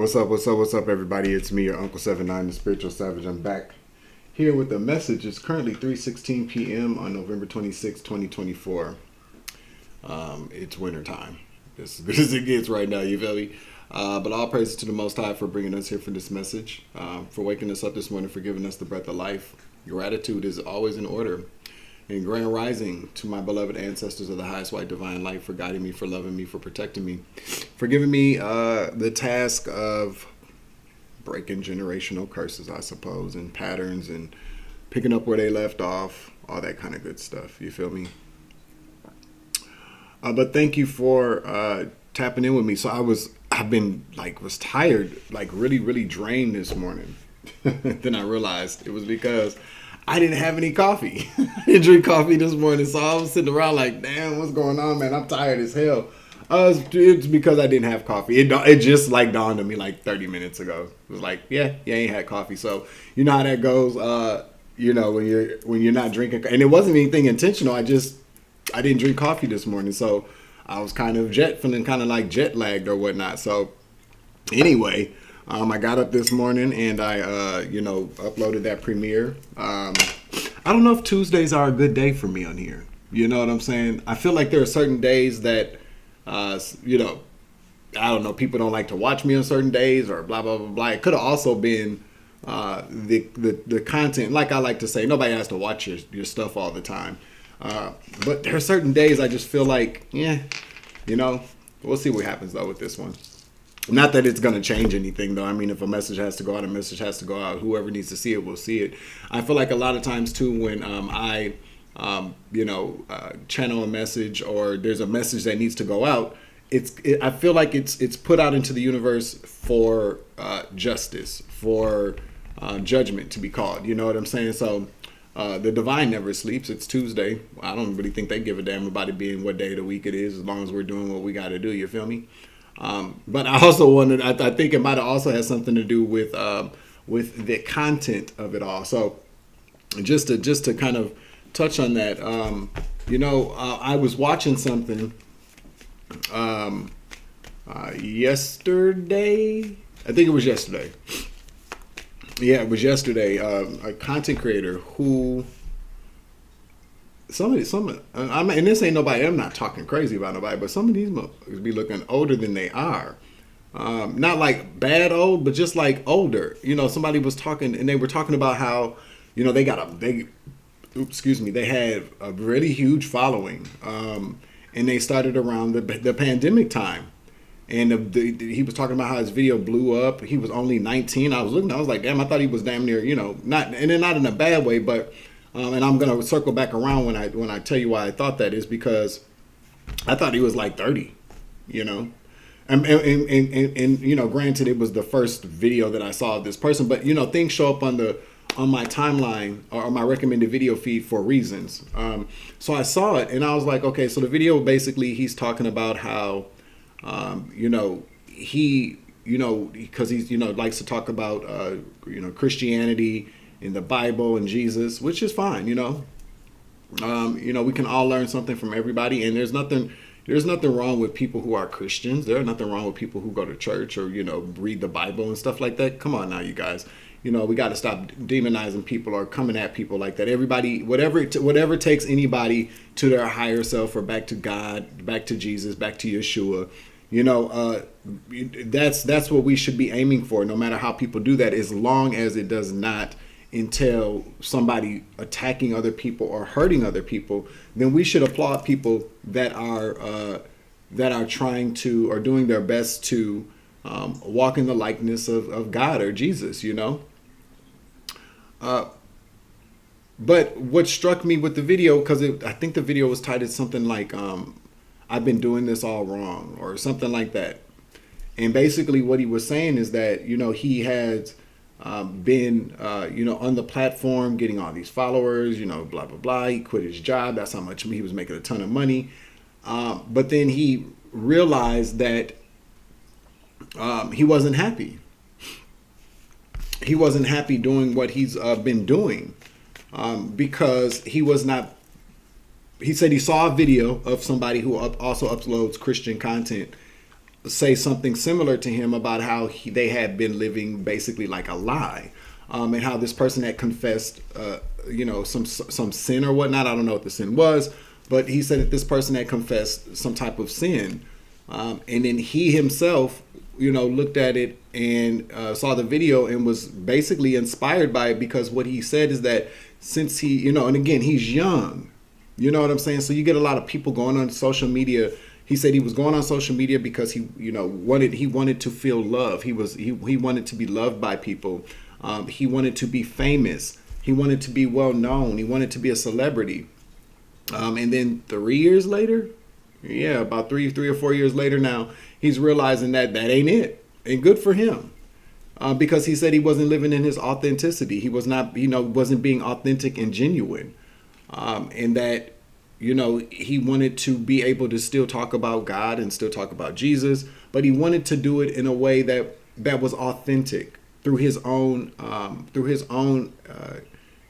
What's up, what's up, what's up, everybody? It's me, your Uncle 79, the Spiritual Savage. I'm back here with a message. It's currently 3:16 p.m. on November 26, 2024. It's winter time. It's as good as it gets right now, you feel me? But all praises to the Most High for bringing us here for this message, for waking us up this morning, for giving us the breath of life. Gratitude is always in order. And grand rising to my beloved ancestors of the highest white divine light, for guiding me, for loving me, for protecting me, for giving me the task of breaking generational curses, I suppose, and patterns, and picking up where they left off, all that kind of good stuff. You feel me? But thank you for tapping in with me. So was tired, really drained this morning. Then I realized it was because I didn't have any coffee. I didn't drink coffee this morning, so I was sitting around like, damn, what's going on, man? I'm tired as hell. It's because I didn't have coffee. It just dawned on me like 30 minutes ago. It was like, yeah, you ain't had coffee. So you know how that goes. When you're not drinking, and it wasn't anything intentional. I didn't drink coffee this morning, so I was kind of feeling kind of like jet lagged or whatnot. So anyway. I got up this morning and I, uploaded that premiere. I don't know if Tuesdays are a good day for me on here. You know what I'm saying? I feel like there are certain days that, I don't know, people don't like to watch me on certain days or blah, blah, blah, blah. It could have also been the content. Like I like to say, nobody has to watch your stuff all the time. But there are certain days I just feel like, we'll see what happens though with this one. Not that it's going to change anything, though. I mean, if a message has to go out, a message has to go out. Whoever needs to see it will see it. I feel like a lot of times, too, when I channel a message or there's a message that needs to go out, I feel like it's put out into the universe for justice, for judgment to be called. You know what I'm saying? So the divine never sleeps. It's Tuesday. I don't really think they give a damn about it being what day of the week it is, as long as we're doing what we got to do. You feel me? But I also wondered, I think it might have also had something to do with the content of it all. So just to kind of touch on that, I was watching something yesterday. I think it was yesterday. Yeah, it was yesterday. A content creator who... and this ain't nobody, I'm not talking crazy about nobody, but some of these motherfuckers be looking older than they are. Not like bad old, but just like older. Somebody was talking and they were talking about how, they had a really huge following. And they started around the pandemic time. And he was talking about how his video blew up. He was only 19. I was like, damn, I thought he was damn near, not in a bad way, but and I'm gonna circle back around when I tell you why I thought that is because I thought he was like 30, and granted it was the first video that I saw of this person, but things show up on my timeline or my recommended video feed for reasons. So I saw it and I was like, okay, so the video basically he's talking about how he because he's likes to talk about Christianity in the Bible and Jesus, which is fine, we can all learn something from everybody, and there's nothing wrong with people who are Christians. There's nothing wrong with people who go to church or read the Bible and stuff like that. Come on now, you guys. We got to stop demonizing people or coming at people like that. Everybody, whatever takes anybody to their higher self or back to God, back to Jesus, back to Yeshua. That's what we should be aiming for. No matter how people do that, as long as it does not entail somebody attacking other people or hurting other people, then we should applaud people that are trying to or doing their best to walk in the likeness of God or Jesus, But what struck me with the video, because I think the video was titled something like I've been doing this all wrong or something like that. And basically what he was saying is that, he had been, on the platform, getting all these followers, blah, blah, blah. He quit his job. That's how much he was making, a ton of money. But then he realized that he wasn't happy. He wasn't happy doing what he's been doing because he was not. He said he saw a video of somebody who also uploads Christian content say something similar to him about how they had been living basically like a lie, and how this person had confessed, some sin or whatnot. I don't know what the sin was, but he said that this person had confessed some type of sin, and then he himself, looked at it and saw the video and was basically inspired by it, because what he said is that since he, and again, he's young, you know what I'm saying? So you get a lot of people going on social media. He said he was going on social media because he wanted to feel love. He wanted to be loved by people. He wanted to be famous. He wanted to be well known. He wanted to be a celebrity. And then 3 years later, about three or 4 years later now, he's realizing that ain't it. And good for him. Because he said he wasn't living in his authenticity. He was not, wasn't being authentic and genuine. And that, he wanted to be able to still talk about God and still talk about Jesus, but he wanted to do it in a way that was authentic through his own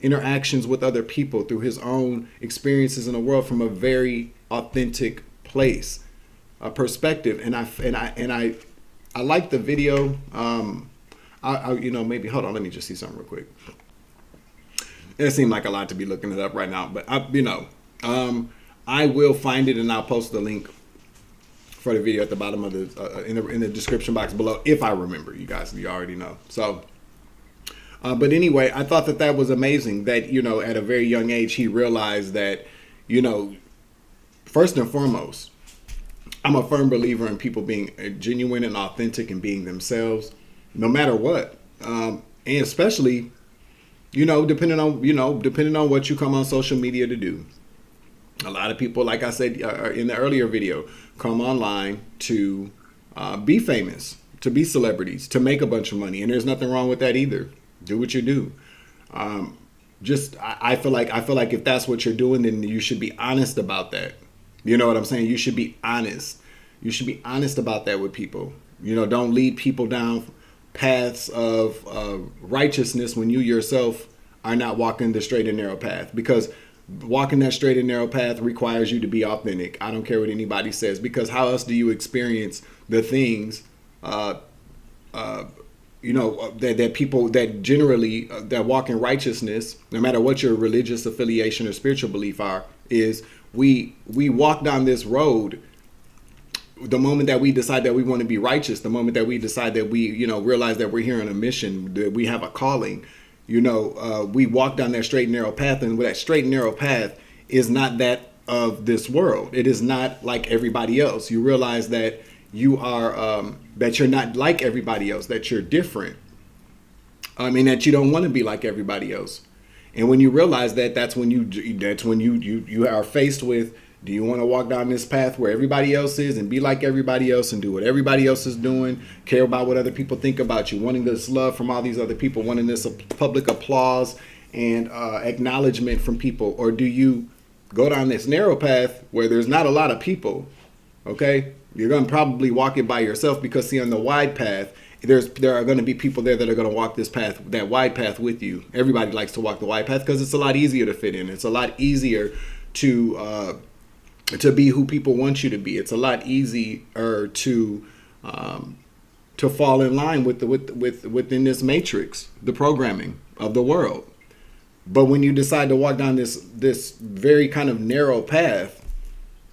interactions with other people, through his own experiences in the world from a very authentic place, perspective. And I like the video. Maybe hold on, let me just see something real quick. It seemed like a lot to be looking it up right now, but I will find it and I'll post the link for the video at the bottom of the in the description box below, if I remember. You guys, you already know. So, but anyway, I thought that was amazing that at a very young age he realized that first and foremost, I'm a firm believer in people being genuine and authentic and being themselves, no matter what, and especially. Depending on what you come on social media to do. A lot of people, like I said in the earlier video, come online to be famous, to be celebrities, to make a bunch of money. And there's nothing wrong with that either. Do what you do. I feel like if that's what you're doing, then you should be honest about that. You know what I'm saying? You should be honest. You should be honest about that with people. Don't lead people down paths of righteousness when you yourself are not walking the straight and narrow path, because walking that straight and narrow path requires you to be authentic. I don't care what anybody says, because how else do you experience the things that people that generally that walk in righteousness, no matter what your religious affiliation or spiritual belief are, is we walk down this road. The moment that we decide that we want to be righteous, the moment that we decide that we, realize that we're here on a mission, that we have a calling, we walk down that straight and narrow path. And that straight and narrow path is not that of this world. It is not like everybody else. You realize that you are, that you're not like everybody else, that you're different. That you don't want to be like everybody else. And when you realize that, that's when you are faced with, do you want to walk down this path where everybody else is and be like everybody else and do what everybody else is doing, care about what other people think about you, wanting this love from all these other people, wanting this public applause and acknowledgement from people? Or do you go down this narrow path where there's not a lot of people, okay? You're going to probably walk it by yourself, because see, on the wide path, there are going to be people there that are going to walk this path, that wide path with you. Everybody likes to walk the wide path because it's a lot easier to fit in. It's a lot easier to be who people want you to be. It's a lot easier to fall in line within this matrix, the programming of the world. But when you decide to walk down this very kind of narrow path,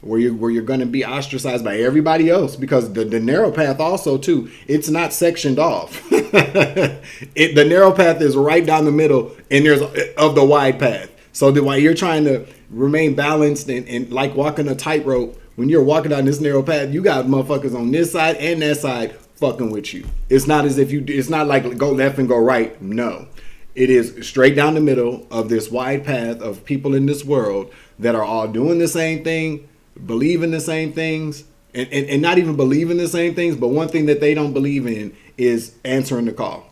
where you're going to be ostracized by everybody else, because the narrow path also too, it's not sectioned off. The narrow path is right down the middle, and there's of the wide path. So while you're trying to remain balanced and like walking a tightrope, when you're walking down this narrow path, you got motherfuckers on this side and that side fucking with you. It's not as if it's not like go left and go right. No, it is straight down the middle of this wide path of people in this world that are all doing the same thing, believing the same things, and not even believing the same things. But one thing that they don't believe in is answering the call.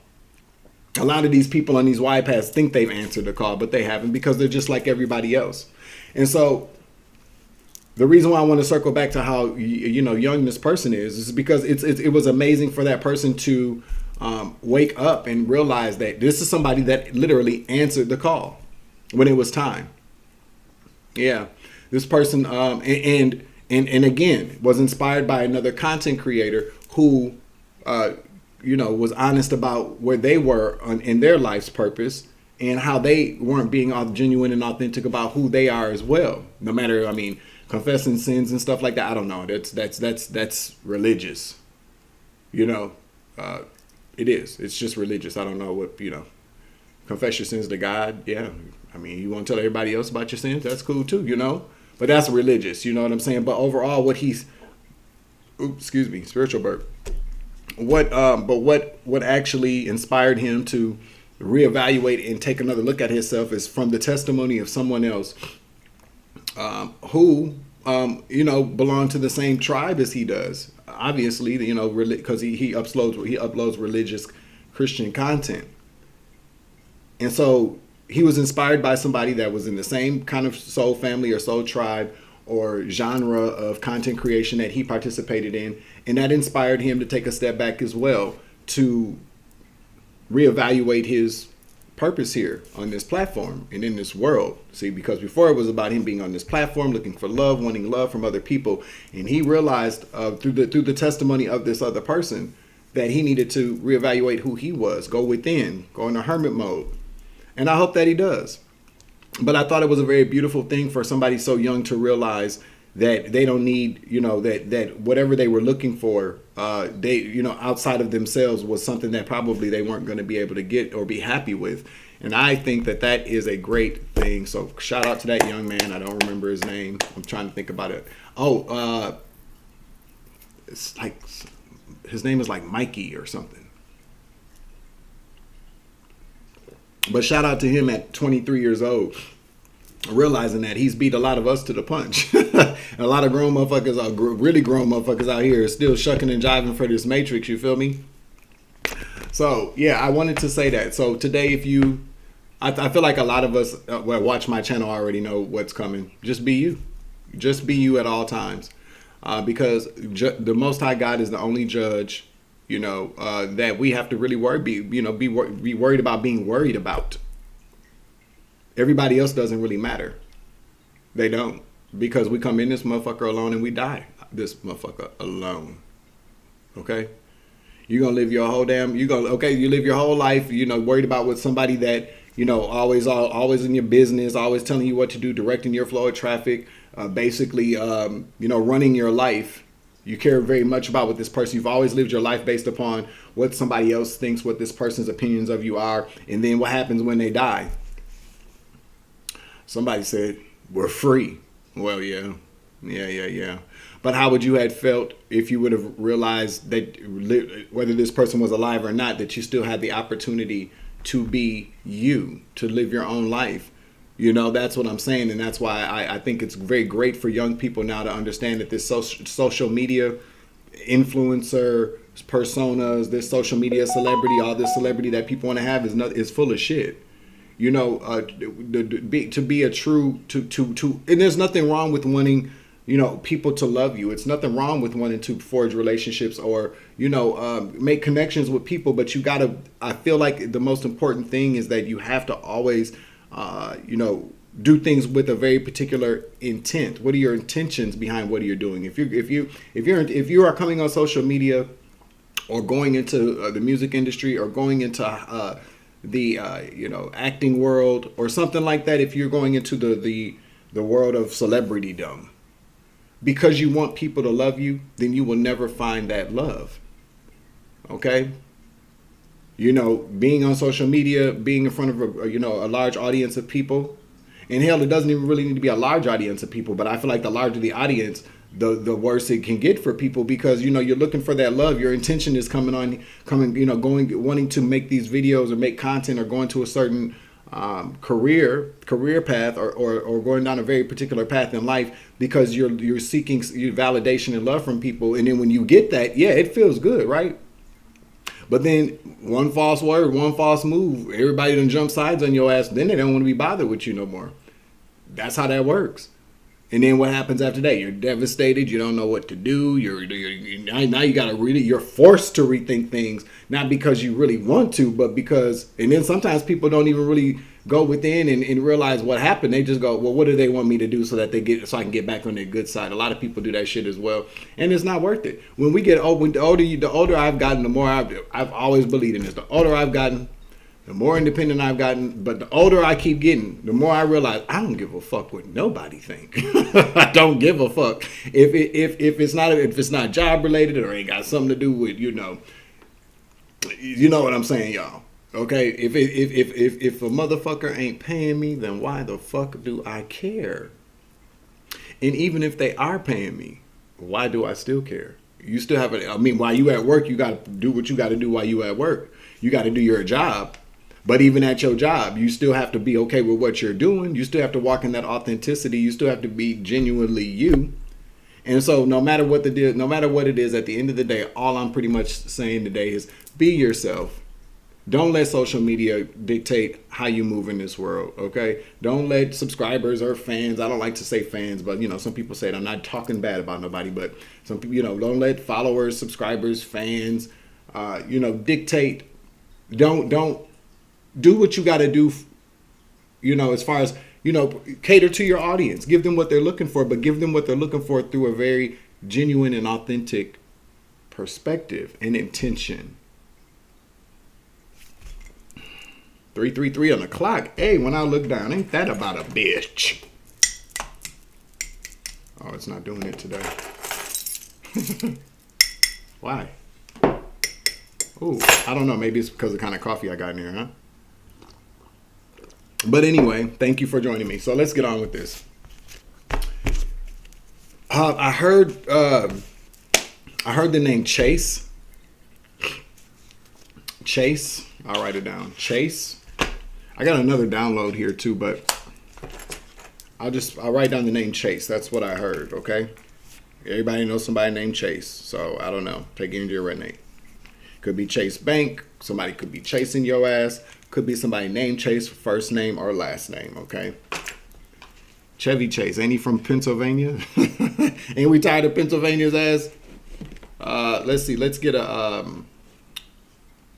A lot of these people on these wide paths think they've answered the call, but they haven't, because they're just like everybody else. And so the reason why I want to circle back to how young this person is because it was amazing for that person to wake up and realize that this is somebody that literally answered the call when it was time. Yeah, this person and again was inspired by another content creator who, was honest about where they were in their life's purpose and how they weren't being all genuine and authentic about who they are as well. No matter, confessing sins and stuff like that. I don't know. That's religious. It is. It's just religious. I don't know what, confess your sins to God. Yeah. You want to tell everybody else about your sins? That's cool too, But that's religious. You know what I'm saying? But overall, spiritual burp. What actually inspired him to reevaluate and take another look at himself is from the testimony of someone else who belonged to the same tribe as he does. Obviously, because he uploads religious Christian content. And so he was inspired by somebody that was in the same kind of soul family or soul tribe or genre of content creation that he participated in. And that inspired him to take a step back as well to reevaluate his purpose here on this platform and in this world. See, because before it was about him being on this platform, looking for love, wanting love from other people. And he realized through the testimony of this other person that he needed to reevaluate who he was, go within, go into hermit mode. And I hope that he does. But I thought it was a very beautiful thing for somebody so young to realize that they don't need, that whatever they were looking for, outside of themselves was something that probably they weren't going to be able to get or be happy with. And I think that is a great thing. So shout out to that young man. I don't remember his name. I'm trying to think about it. It's like, his name is like Mikey or something. But shout out to him at 23 years old, realizing that he's beat a lot of us to the punch. A lot of grown motherfuckers, really grown motherfuckers out here are still shucking and jiving for this matrix, you feel me? So, yeah, I wanted to say that. So today, I feel like a lot of us watch my channel already know what's coming. Just be you. Just be you at all times. Because the Most High God is the only judge, that we have to really be worried about being worried about. Everybody else doesn't really matter. They don't. Because we come in this motherfucker alone and we die this motherfucker alone. Okay? You're going to live your whole you live your whole life, worried about what somebody that, always in your business, always telling you what to do, directing your flow of traffic, basically, running your life. You care very much about what this person, you've always lived your life based upon what somebody else thinks, what this person's opinions of you are. And then what happens when they die? Somebody said, we're free. Well, yeah. But how would you have felt if you would have realized that whether this person was alive or not, that you still had the opportunity to be you, to live your own life? That's what I'm saying. And that's why I think it's very great for young people now to understand that this social media influencer personas, this social media celebrity, all this celebrity that people want to have is full of shit. To be a true, and there's nothing wrong with wanting, people to love you. It's nothing wrong with wanting to forge relationships or, make connections with people. But I feel like the most important thing is that you have to always, do things with a very particular intent. What are your intentions behind what you're doing? If you are coming on social media or going into the music industry or going into the acting world or something like that, if you're going into the world of celebritydom because you want people to love you, then you will never find that love. Okay? Being on social media, being in front of a large audience of people, and hell, it doesn't even really need to be a large audience of people, but I feel like the larger the audience, the worse it can get for people because, you're looking for that love. Your intention is wanting to make these videos or make content or going to a certain career path or going down a very particular path in life because you're seeking validation and love from people. And then when you get that, yeah, it feels good, right? But then one false word, one false move, everybody done jump sides on your ass. Then they don't want to be bothered with you no more. That's how that works. And then what happens after that? You're devastated. You don't know what to do. Now you got to you're forced to rethink things, not because you really want to, but because, and then sometimes people don't even really go within and realize what happened. They just go, well, what do they want me to do so I can get back on their good side? A lot of people do that shit as well, and it's not worth it. When we get old, the older I've gotten, the more I've always believed in this. The older I've gotten, the more independent I've gotten, but the older I keep getting, the more I realize I don't give a fuck what nobody think. I don't give a fuck if it's not job related or ain't got something to do with you know what I'm saying, y'all. Okay, if a motherfucker ain't paying me, then why the fuck do I care? And even if they are paying me, why do I still care? You still have while you at work, you got to do what you got to do while you at work. You got to do your job. But even at your job, you still have to be okay with what you're doing. You still have to walk in that authenticity. You still have to be genuinely you. And so no matter what it is, at the end of the day, all I'm pretty much saying today is be yourself. Don't let social media dictate how you move in this world, okay? Don't let subscribers or fans, I don't like to say fans, but, some people say it. I'm not talking bad about nobody, but some people, don't let followers, subscribers, fans, dictate. Don't do what you got to do, as far as, cater to your audience. Give them what they're looking for, but give them what they're looking for through a very genuine and authentic perspective and intention. 3:33 on the clock. Hey, when I look down, ain't that about a bitch? Oh, it's not doing it today. Why? Oh, I don't know. Maybe it's because of the kind of coffee I got in here, huh? But anyway, thank you for joining me. So let's get on with this. I heard the name Chase. Chase. I'll write it down. Chase. I got another download here too, but I'll write down the name Chase. That's what I heard. Okay. Everybody knows somebody named Chase. So I don't know. Take it into your red name. Could be Chase Bank. Somebody could be chasing your ass. Could be somebody named Chase, first name or last name, okay? Chevy Chase, ain't he from Pennsylvania? Ain't we tired of Pennsylvania's ass? Let's see, let's get a,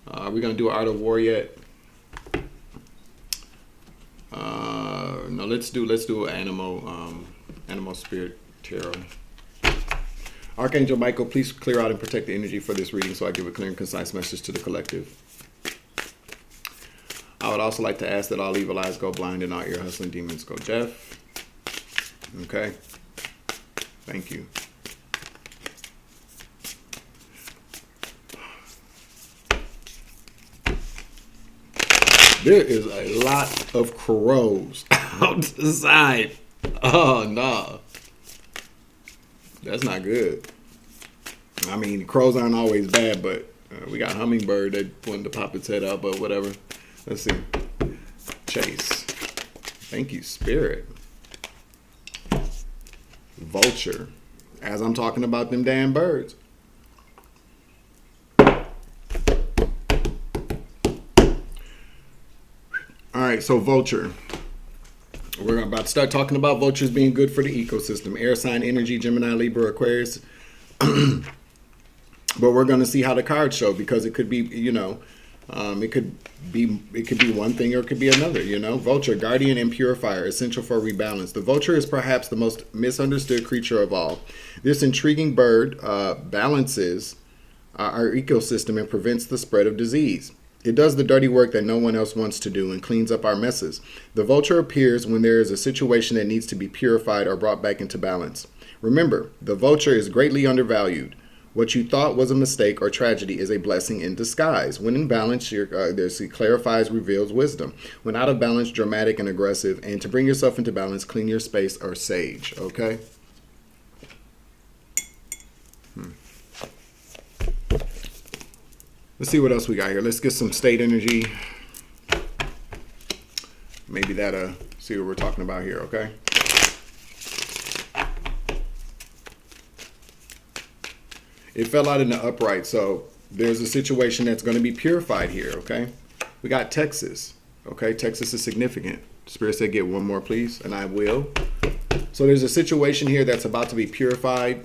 are we gonna do Art of War yet? No, let's do Animal Spirit Tarot. Archangel Michael, please clear out and protect the energy for this reading so I give a clear and concise message to the collective. I would also like to ask that all evil eyes go blind and all ear hustling demons go deaf. Okay. Thank you. There is a lot of crows outside. Oh, no. That's not good. I mean, crows aren't always bad, but we got hummingbird that wanted to pop its head out, but whatever. Let's see. Chase. Thank you, Spirit. Vulture. As I'm talking about them damn birds. All right, so Vulture. We're about to start talking about vultures being good for the ecosystem. Air sign energy, Gemini, Libra, Aquarius. But we're going to see how the cards show, because it could be, it could be one thing or it could be another, Vulture, guardian and purifier, essential for rebalance. The vulture is perhaps the most misunderstood creature of all. This intriguing bird balances our ecosystem and prevents the spread of disease. It does the dirty work that no one else wants to do and cleans up our messes. The vulture appears when there is a situation that needs to be purified or brought back into balance. Remember, the vulture is greatly undervalued. What you thought was a mistake or tragedy is a blessing in disguise. When in balance, it clarifies, reveals wisdom. When out of balance, dramatic and aggressive. And to bring yourself into balance, clean your space or sage. Okay? Let's see what else we got here. Let's get some state energy. Maybe that'll see what we're talking about here, okay? It fell out in the upright, so there's a situation that's going to be purified here, okay? We got Texas, okay? Texas is significant. Spirit said get one more, please, and I will. So there's a situation here that's about to be purified,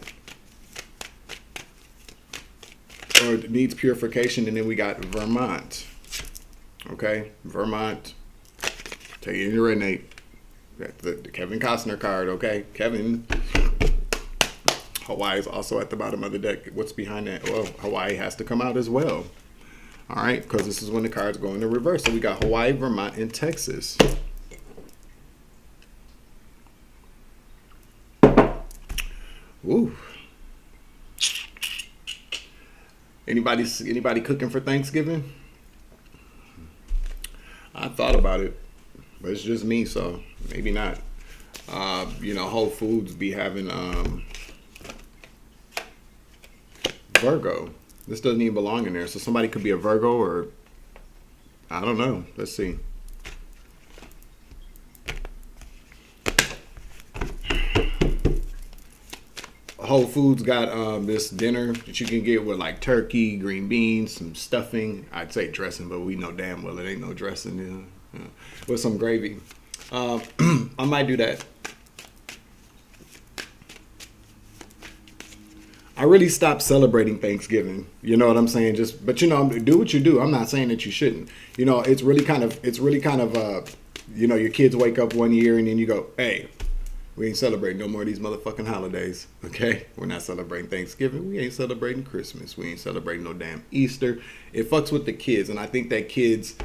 or it needs purification, and then we got Vermont, okay? Vermont, Take it in your red, Nate. The Kevin Costner card, okay? Kevin. Hawaii is also at the bottom of the deck. What's behind that? Well, Hawaii has to come out as well. All right, because this is when the cards go in the reverse. So we got Hawaii, Vermont, and Texas. Ooh. Anybody cooking for Thanksgiving? I thought about it, but it's just me, so maybe not. Whole Foods be having Virgo. This doesn't even belong in there, so somebody could be a Virgo, or I don't know. Let's see. Whole Foods got this dinner that you can get with like turkey, green beans, some stuffing. I'd say dressing, but we know damn well it ain't no dressing. With some gravy. I might do that. I really stopped celebrating Thanksgiving. You know what I'm saying? But do what you do. I'm not saying that you shouldn't. It's really kind of your kids wake up one year and then you go, hey, we ain't celebrating no more of these motherfucking holidays. Okay? We're not celebrating Thanksgiving. We ain't celebrating Christmas. We ain't celebrating no damn Easter. It fucks with the kids, and I think that kids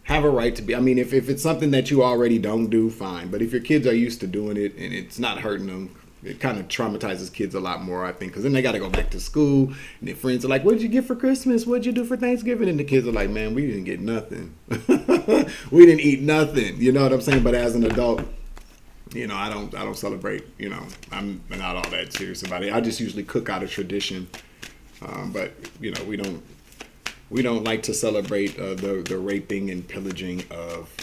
have a right to be. I mean, if it's something that you already don't do, fine. But if your kids are used to doing it and it's not hurting them, it kind of traumatizes kids a lot more, I think, because then they got to go back to school, and their friends are like, what'd you get for Christmas? What'd you do for Thanksgiving? And the kids are like, man, we didn't get nothing. We didn't eat nothing. You know what I'm saying? But as an adult, I don't celebrate. I'm not all that serious about it. I just usually cook out of tradition. But we don't like to celebrate the raping and pillaging of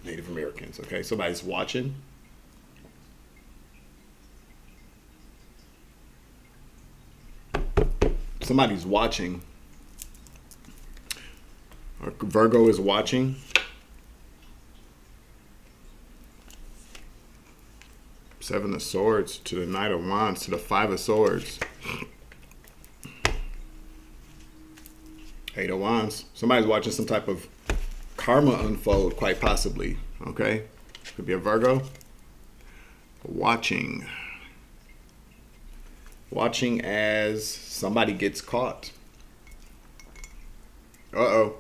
Native Americans. Okay, somebody's watching. Somebody's watching. Or Virgo is watching. Seven of Swords to the Knight of Wands to the Five of Swords. Eight of Wands. Somebody's watching some type of karma unfold, quite possibly. Okay? Could be a Virgo. Watching. Watching as somebody gets caught. Uh-oh.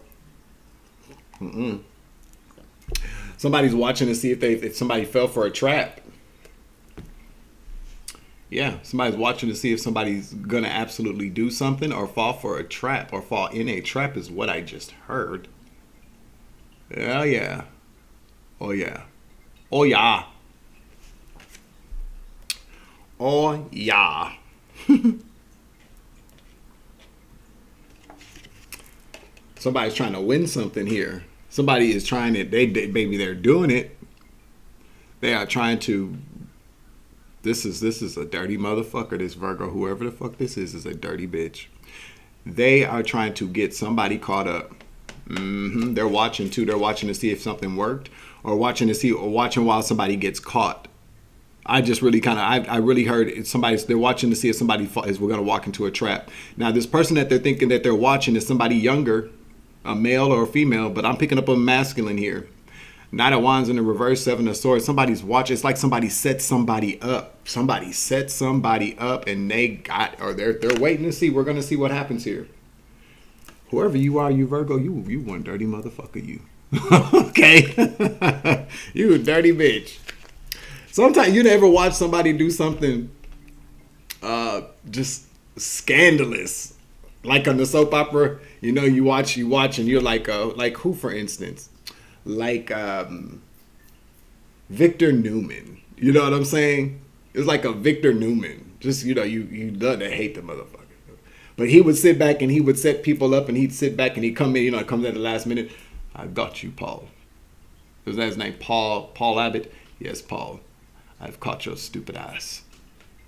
Somebody's watching to see if somebody fell for a trap. Yeah, somebody's watching to see if somebody's gonna absolutely do something or fall for a trap or fall in a trap is what I just heard. Oh yeah. Oh yeah. Oh yeah. Oh yeah. Somebody's trying to win something here. Somebody is trying to, maybe they're doing it. They are trying to, this is a dirty motherfucker, this Virgo, whoever the fuck this is a dirty bitch. They are trying to get somebody caught up. They're watching too. They're watching to see if something worked or watching while somebody gets caught. I just really I really heard they're watching to see if somebody is we're going to walk into a trap. Now, this person that they're thinking that they're watching is somebody younger, a male or a female, but I'm picking up a masculine here. Knight of Wands in the reverse, Seven of Swords. Somebody's watching. It's like somebody set somebody up. Somebody set somebody up and they're waiting to see. We're going to see what happens here. Whoever you are, you Virgo, you one dirty motherfucker, you. Okay? You a dirty bitch. Sometimes you never watch somebody do something just scandalous. Like on the soap opera, you watch and you're like who, for instance? Like Victor Newman. You know what I'm saying? It's like a Victor Newman. Just, you love to hate the motherfucker. But he would sit back and he would set people up and he'd sit back and he'd come in, comes at the last minute. I got you, Paul. Is that his name? Paul Abbott? Yes, Paul. I've caught your stupid ass.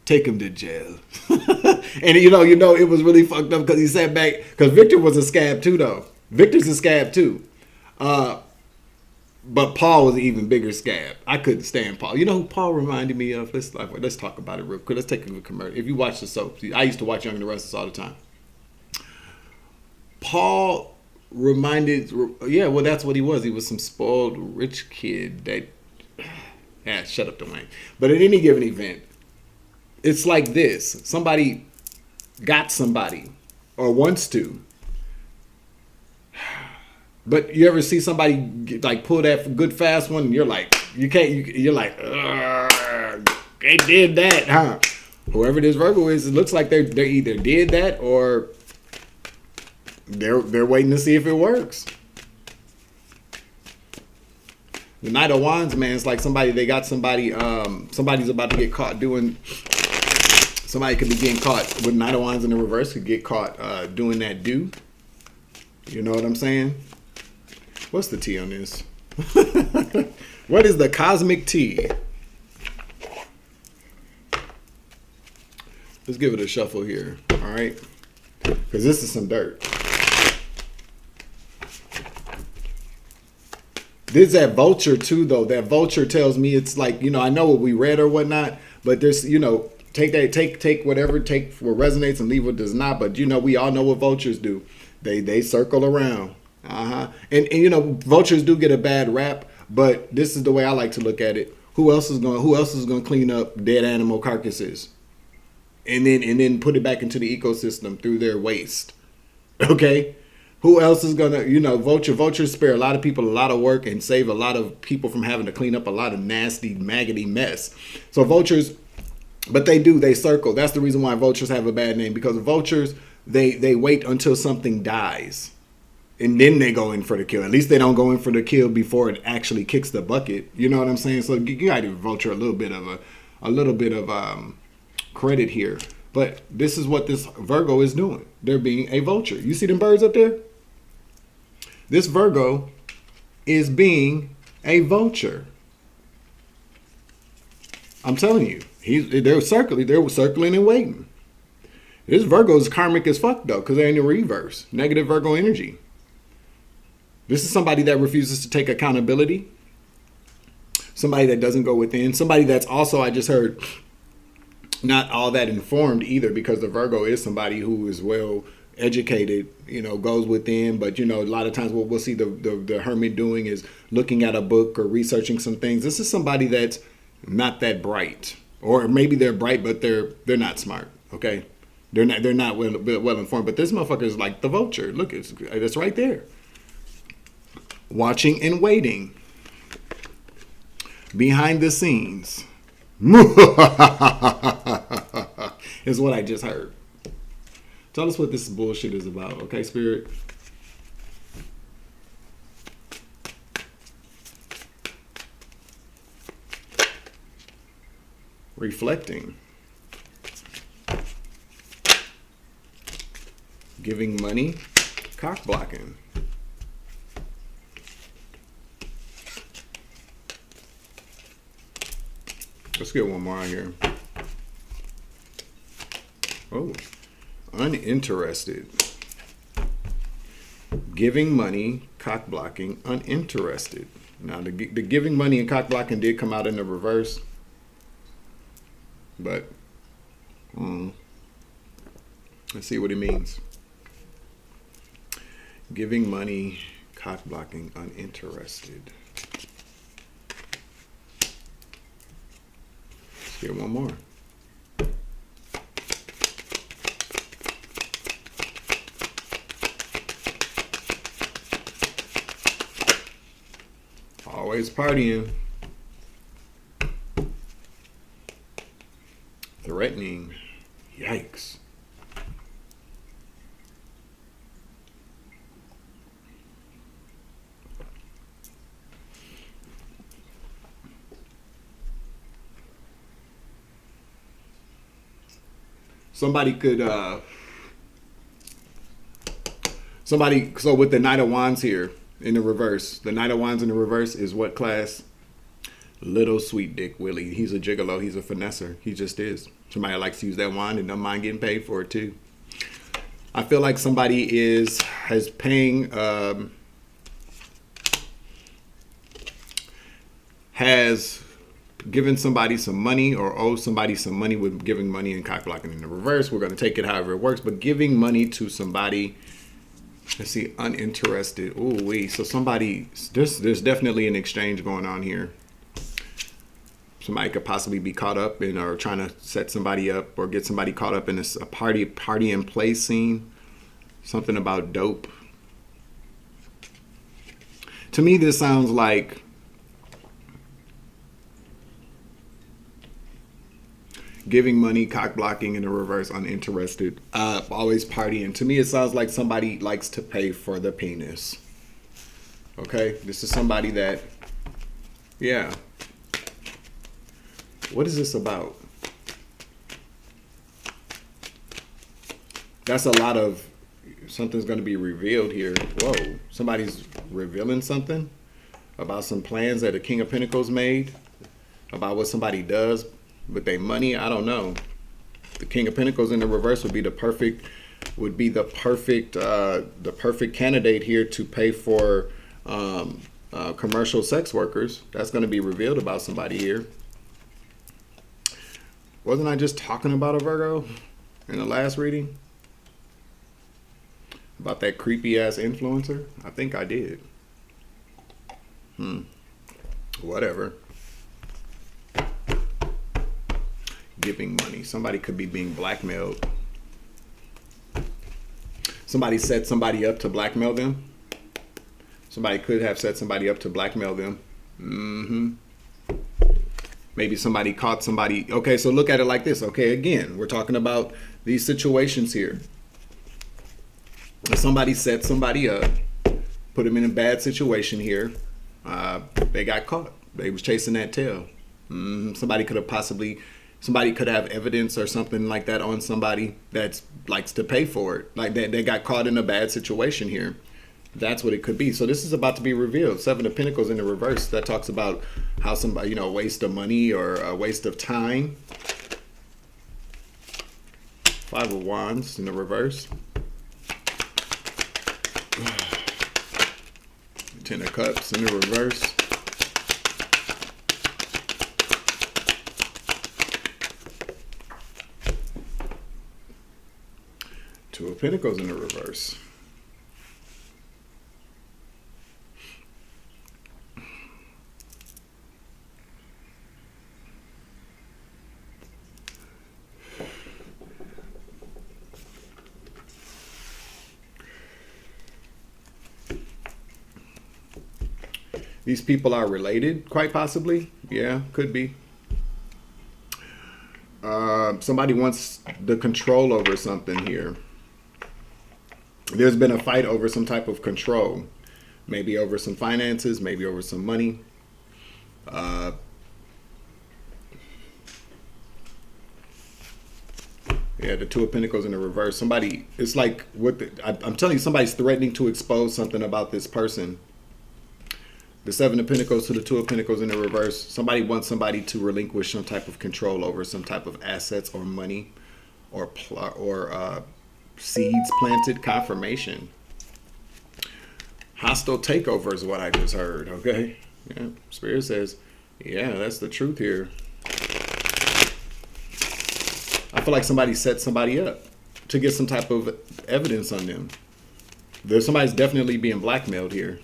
Take him to jail. And it was really fucked up because he sat back. Because Victor was a scab too, though. Victor's a scab too. But Paul was an even bigger scab. I couldn't stand Paul. You know who Paul reminded me of? Let's talk about it real quick. Let's take a commercial. If you watch the soap, I used to watch Young and the Restless all the time. Paul reminded, yeah, well, that's what he was. He was some spoiled rich kid that, yeah, shut up, Dwayne. But at any given event, it's like this: somebody got somebody or wants to. But you ever see somebody like pull that good fast one, and you're like, you can't. You're like, they did that, huh? Whoever this Virgo is, it looks like they either did that or they're waiting to see if it works. The Knight of Wands, man, it's like they got somebody. Somebody's about to get caught doing. Somebody could be getting caught with Knight of Wands in the reverse. Could get caught doing that do. You know what I'm saying? What's the T on this? What is the cosmic T? Let's give it a shuffle here. All right. Because this is some dirt. There's that vulture too, though. That vulture tells me it's like, I know what we read or whatnot, but there's, take whatever, take what resonates and leave what does not. But, we all know what vultures do. They circle around. And vultures do get a bad rap, but this is the way I like to look at it. Who else is going to clean up dead animal carcasses? And then put it back into the ecosystem through their waste. Okay? Who else is gonna, vultures spare a lot of people a lot of work and save a lot of people from having to clean up a lot of nasty, maggoty mess. So vultures, but they circle. That's the reason why vultures have a bad name, because vultures, they wait until something dies. And then they go in for the kill. At least they don't go in for the kill before it actually kicks the bucket. You know what I'm saying? So you got to give vulture a little bit of credit here. But this is what this Virgo is doing. They're being a vulture. You see them birds up there? This Virgo is being a vulture. I'm telling you, they're circling and waiting. This Virgo is karmic as fuck though, because they're in the reverse, negative Virgo energy. This is somebody that refuses to take accountability. Somebody that doesn't go within. Somebody that's also, I just heard, not all that informed either, because the Virgo is somebody who is well educated, goes within. But, a lot of times what we'll see the hermit doing is looking at a book or researching some things. This is somebody that's not that bright. Or maybe they're bright, but they're not smart. Okay? They're not well informed. But this motherfucker is like the vulture. Look, it's right there. Watching and waiting. Behind the scenes. Is what I just heard. Tell us what this bullshit is about, okay, Spirit? Reflecting. Giving money. Cock blocking. Let's get one more on here. Oh, uninterested. Giving money, cock blocking, uninterested. Now, the giving money and cock blocking did come out in the reverse. But, let's see what it means. Giving money, cock blocking, uninterested. Let's get one more. Always partying. Threatening. Yikes. Somebody could, so with the Knight of Wands here in the reverse, the Knight of Wands in the reverse is what class? Little sweet dick Willie. He's a gigolo. He's a finesser. He just is. Somebody likes to use that wand and don't mind getting paid for it too. I feel like somebody is paying, has given somebody some money or owe somebody some money with giving money and cock blocking in the reverse. We're going to take it however it works, but giving money to somebody Let's see, uninterested. Ooh, wee. So somebody, there's definitely an exchange going on here. Somebody could possibly be caught up in, or trying to set somebody up or get somebody caught up in a party and play scene. Something about dope. To me, this sounds like giving money, cock blocking in the reverse, uninterested, always partying. To me, it sounds like somebody likes to pay for the penis. Okay, this is somebody that, yeah. What is this about? That's a lot of, something's going to be revealed here. Whoa, somebody's revealing something about some plans that the King of Pentacles made, about what somebody does with their money. I don't know. The King of Pentacles in the reverse would be the perfect candidate here to pay for commercial sex workers. That's going to be revealed about somebody here. Wasn't I just talking about a Virgo in the last reading? About that creepy ass influencer? I think I did. Whatever. Giving money. Somebody could be being blackmailed. Somebody set somebody up to blackmail them. Somebody could have set somebody up to blackmail them. Maybe somebody caught somebody. Okay, so look at it like this. Okay, again, we're talking about these situations here. Somebody set somebody up, put them in a bad situation here. They got caught. They was chasing that tail. Somebody could have evidence or something like that on somebody that likes to pay for it. Like they got caught in a bad situation here. That's what it could be. So this is about to be revealed. Seven of Pentacles in the reverse. That talks about how somebody, a waste of money or a waste of time. Five of Wands in the reverse. Ten of Cups in the reverse. Two of Pentacles in the reverse. These people are related, quite possibly. Yeah, could be. Somebody wants the control over something here. There's been a fight over some type of control. Maybe over some finances, maybe over some money. Yeah, the Two of Pentacles in the reverse. Somebody, it's like, I'm telling you, somebody's threatening to expose something about this person. The Seven of Pentacles to the Two of Pentacles in the reverse. Somebody wants somebody to relinquish some type of control over some type of assets or money or seeds planted. Confirmation. Hostile takeover is what I just heard, okay? Yeah, Spirit says, yeah, that's the truth here. I feel like somebody set somebody up to get some type of evidence on them. Somebody's definitely being blackmailed here.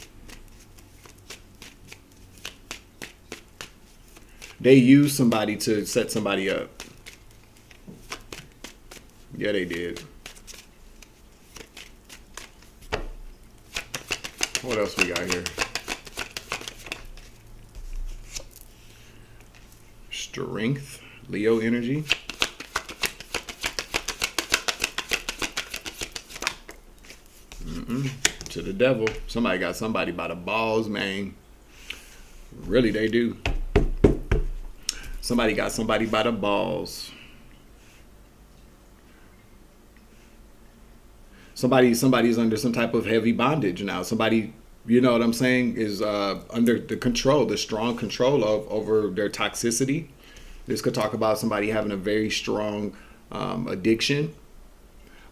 They used somebody to set somebody up. Yeah, they did. What else we got here? Strength, Leo energy. To the devil. Somebody got somebody by the balls, man. Really, they do. Somebody got somebody by the balls. Somebody's under some type of heavy bondage now. Somebody, you know what I'm saying, is under the control, the strong control over their toxicity. This could talk about somebody having a very strong addiction.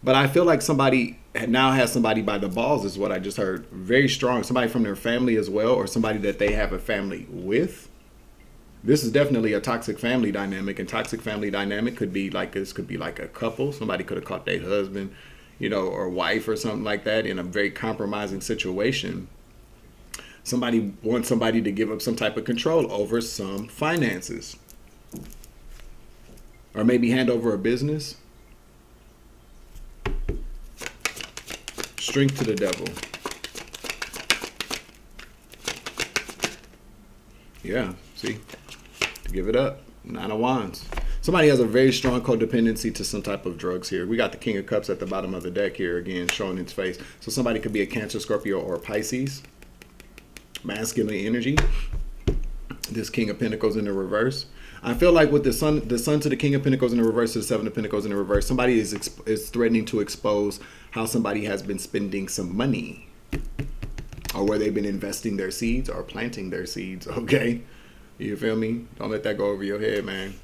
But I feel like somebody now has somebody by the balls is what I just heard. Very strong. Somebody from their family as well, or somebody that they have a family with. This is definitely a toxic family dynamic, and toxic family dynamic could be like, this could be like a couple. Somebody could have caught their husband or wife or something like that in a very compromising situation. Somebody wants somebody to give up some type of control over some finances. Or maybe hand over a business. Strength to the devil. Yeah, see? To give it up. 9 of Wands. Somebody has a very strong codependency to some type of drugs here. We got the King of Cups at the bottom of the deck here again, showing its face. So somebody could be a Cancer, Scorpio, or Pisces. Masculine energy. This King of Pentacles in the reverse. I feel like with the sun to the King of Pentacles in the reverse to the Seven of Pentacles in the reverse, somebody is threatening to expose how somebody has been spending some money, or where they've been investing their seeds or planting their seeds. Okay, you feel me? Don't let that go over your head, man.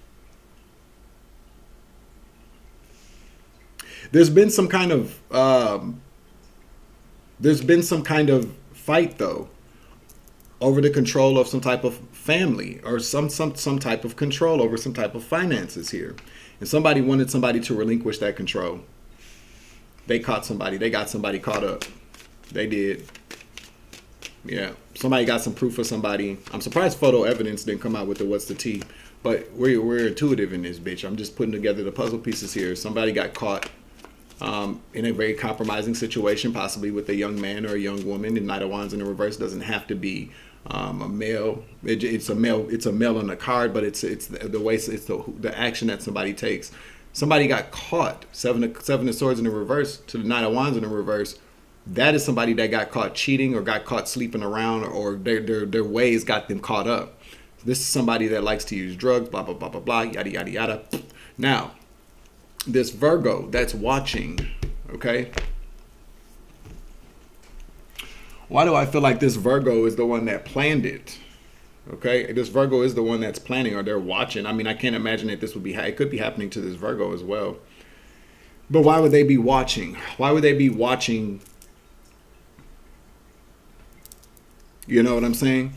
There's been some kind of fight though, over the control of some type of family, or some type of control over some type of finances here. And somebody wanted somebody to relinquish that control. They caught somebody. They got somebody caught up. They did. Yeah. Somebody got some proof of somebody. I'm surprised photo evidence didn't come out with the what's the T. But we're intuitive in this bitch. I'm just putting together the puzzle pieces here. Somebody got caught in a very compromising situation, possibly with a young man or a young woman. The Knight of Wands in the reverse doesn't have to be a male. It's a male. It's a male on the card, but it's the way, it's the action that somebody takes. Somebody got caught. Seven of Swords in the reverse to the Knight of Wands in the reverse. That is somebody that got caught cheating or got caught sleeping around, or their ways got them caught up. This is somebody that likes to use drugs. Blah blah blah blah blah. Yada yada yada. Now, this Virgo that's watching. Okay. Why do I feel like this Virgo is the one that planned it? Okay, this Virgo is the one that's planning, or they're watching. I mean, I can't imagine that this would be, it could be happening to this Virgo as well. But why would they be watching? Why would they be watching? You know what I'm saying?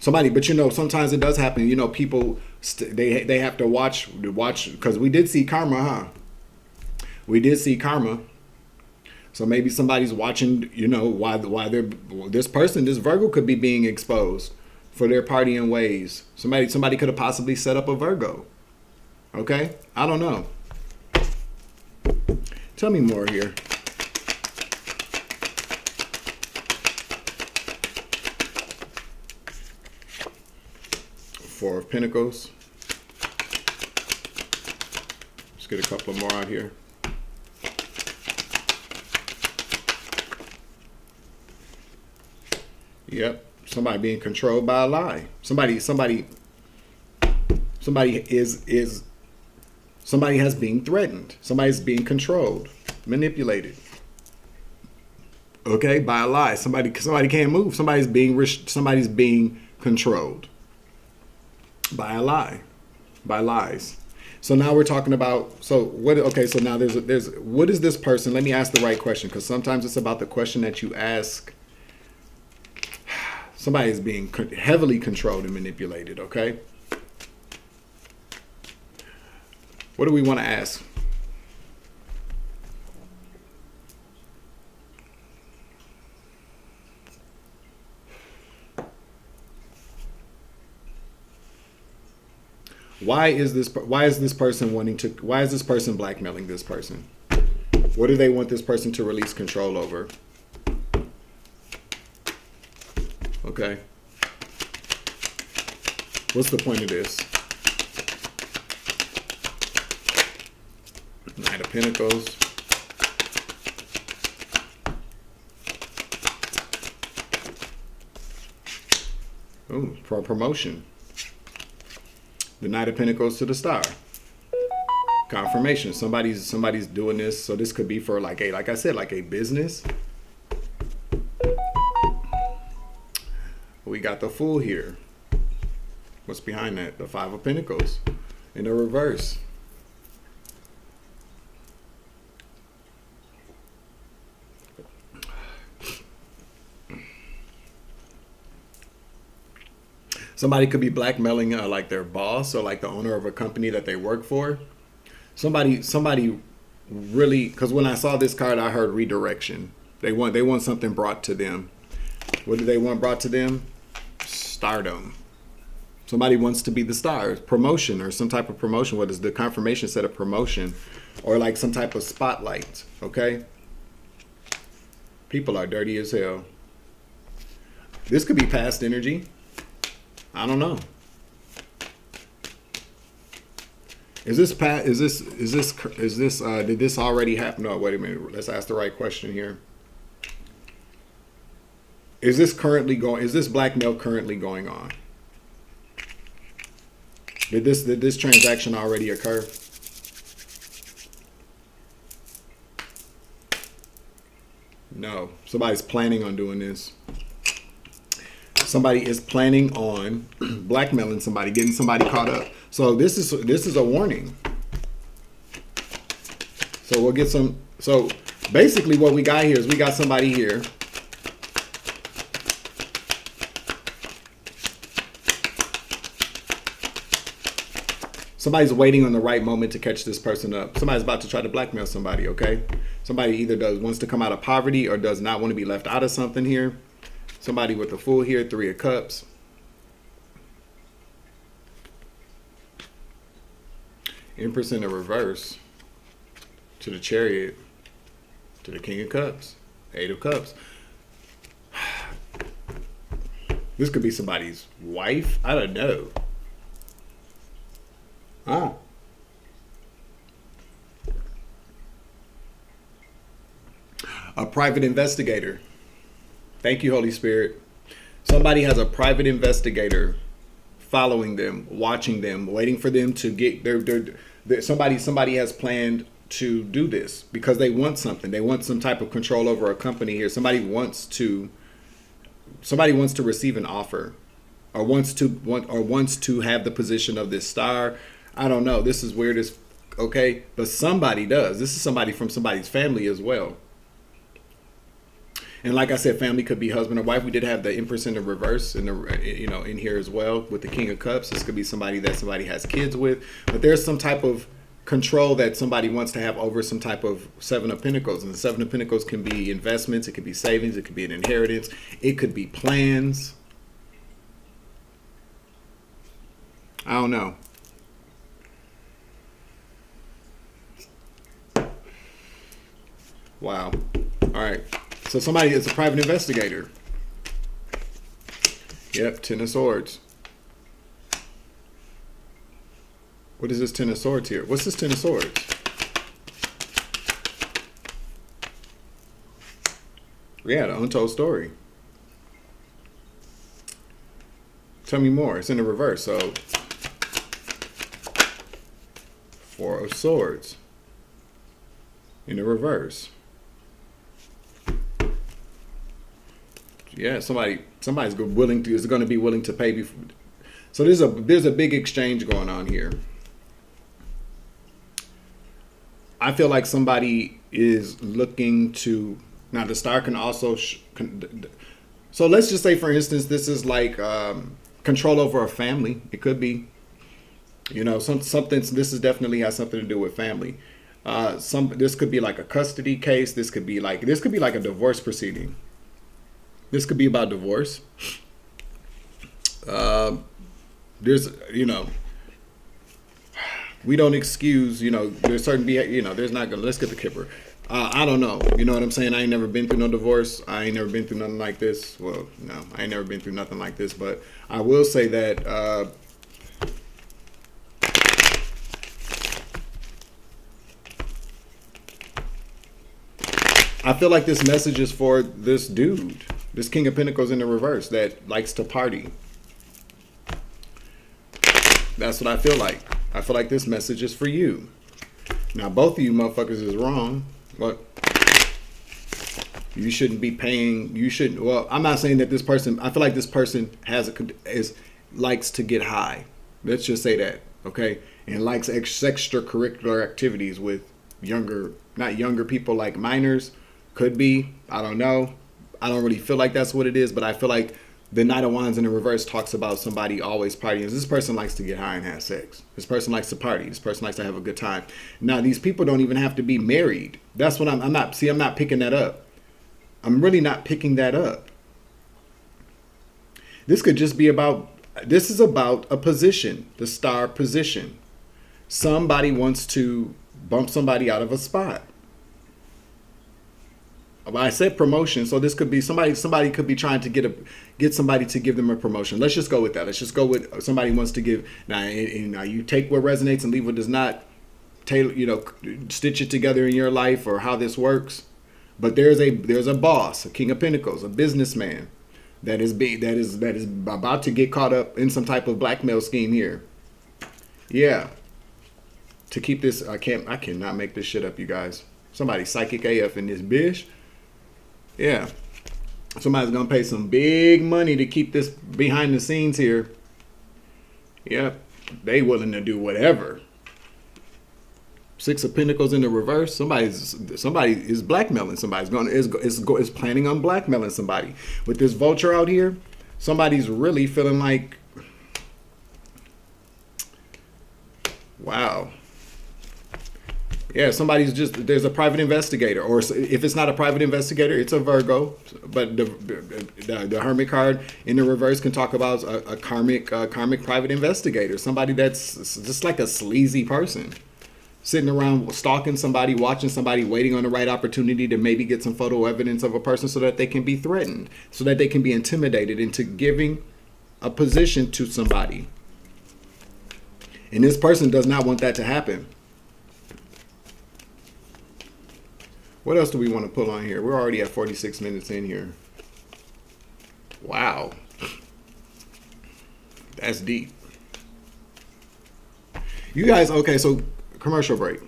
Somebody, but sometimes it does happen. People, they have to watch, because we did see karma, huh? We did see karma. So maybe somebody's watching, why this Virgo could be being exposed for their partying ways. Somebody could have possibly set up a Virgo. Okay? I don't know. Tell me more here. Four of Pentacles. Let's get a couple more out here. Yep, somebody being controlled by a lie. Somebody has been threatened. Somebody's being controlled, manipulated. Okay, by a lie. Somebody can't move. Somebody's being controlled by a lie, by lies. So now we're talking about, what? Okay, so now there's what is this person? Let me ask the right question, because sometimes it's about the question that you ask. Somebody is being heavily controlled and manipulated, okay? What do we want to ask? Why is this person blackmailing this person? What do they want this person to release control over? Okay. What's the point of this? Knight of Pentacles. Ooh, for promotion. The Knight of Pentacles to the Star. Confirmation. Somebody's doing this. So this could be for like I said, a business. We got the Fool here. What's behind that? The Five of Pentacles in the reverse. Somebody could be blackmailing like their boss, or like the owner of a company that they work for. Somebody really, because when I saw this card, I heard redirection. They want something brought to them. What do they want brought to them? Stardom. Somebody wants to be the star. Promotion or some type of promotion. What is the confirmation set of promotion? Or like some type of spotlight. Okay? People are dirty as hell. This could be past energy. I don't know. Is this did this already happen? No, wait a minute. Let's ask the right question here. Is this blackmail currently going on? Did this transaction already occur? No. Somebody's planning on doing this. Somebody is planning on blackmailing somebody, getting somebody caught up. So this is a warning. So we'll get some. So basically what we got here is we got somebody here. Somebody's waiting on the right moment to catch this person up. Somebody's about to try to blackmail somebody, okay? Somebody either wants to come out of poverty or does not want to be left out of something here. Somebody with the Fool here, 3 of Cups. Empress in the reverse. To the Chariot. To the King of Cups. 8 of Cups. This could be somebody's wife. I don't know. Oh. A private investigator. Thank you, Holy Spirit. Somebody has a private investigator following them, watching them, waiting for them to get somebody has planned to do this because they want something. They want some type of control over a company here. Somebody wants to receive an offer or wants to have the position of this star. I don't know. This is weird as okay, but somebody does. This is somebody from somebody's family as well. And like I said, family could be husband or wife. We did have the Empress in the reverse in here as well with the King of Cups. This could be somebody that somebody has kids with, but there's some type of control that somebody wants to have over some type of 7 of Pentacles. And the 7 of Pentacles can be investments, it could be savings, it could be an inheritance, it could be plans. I don't know. Wow. All right. So somebody is a private investigator. Yep, 10 of Swords. What is this 10 of Swords here? What's this 10 of Swords? Yeah, the untold story. Tell me more. It's in the reverse. So 4 of Swords in the reverse. Yeah, somebody's is going to be willing to pay before. So there's a big exchange going on here. I feel like somebody is looking to now. The star can also. So let's just say, for instance, this is like control over a family. It could be, something. This is definitely has something to do with family. This could be like a custody case. This could be like a divorce proceeding. This could be about divorce. There's, we don't excuse, there's certain, there's not gonna, let's get the kipper. I don't know. You know what I'm saying? I ain't never been through no divorce. I ain't never been through nothing like this. Well, no, I ain't never been through nothing like this, but I will say that, I feel like this message is for this dude, this King of Pentacles in the reverse that likes to party. That's what I feel like. I feel like this message is for you. Now, both of you motherfuckers is wrong. What? You shouldn't be paying. You shouldn't. Well, I'm not saying that this person. I feel like this person likes to get high. Let's just say that, okay? And likes extracurricular activities with not younger people, like minors. Could be. I don't know. I don't really feel like that's what it is, but I feel like The Knight of Wands in the reverse talks about somebody always partying. This person likes to get high and have sex. This person likes to party. This person likes to have a good time. Now, these people don't even have to be married. That's what I'm not picking that up. I'm really not picking that up. This could just be about, this is about a position, the star position. Somebody wants to bump somebody out of a spot. I said promotion, so this could be somebody could be trying to get somebody to give them a promotion. Let's just go with that. Let's just go with somebody wants to give. Now you take what resonates and leave what does not. Tailor, stitch it together in your life or how this works. But there's a boss, a King of Pentacles, a businessman that is about to get caught up in some type of blackmail scheme here. Yeah. To keep this, I cannot make this shit up, you guys. Somebody psychic AF in this bitch. Yeah. Somebody's going to pay some big money to keep this behind the scenes here. Yep. They willing to do whatever. Six of Pentacles in the reverse. Somebody is blackmailing somebody. Is planning on blackmailing somebody. With this Vulture out here, somebody's really feeling like, wow. Yeah, there's a private investigator, or if it's not a private investigator, it's a Virgo. But the Hermit card in the reverse can talk about a karmic private investigator, somebody that's just like a sleazy person, sitting around stalking somebody, watching somebody, waiting on the right opportunity to maybe get some photo evidence of a person so that they can be threatened, so that they can be intimidated into giving a position to somebody. And this person does not want that to happen. What else do we want to pull on here? We're already at 46 minutes in here. Wow. That's deep. You guys, okay, so commercial break.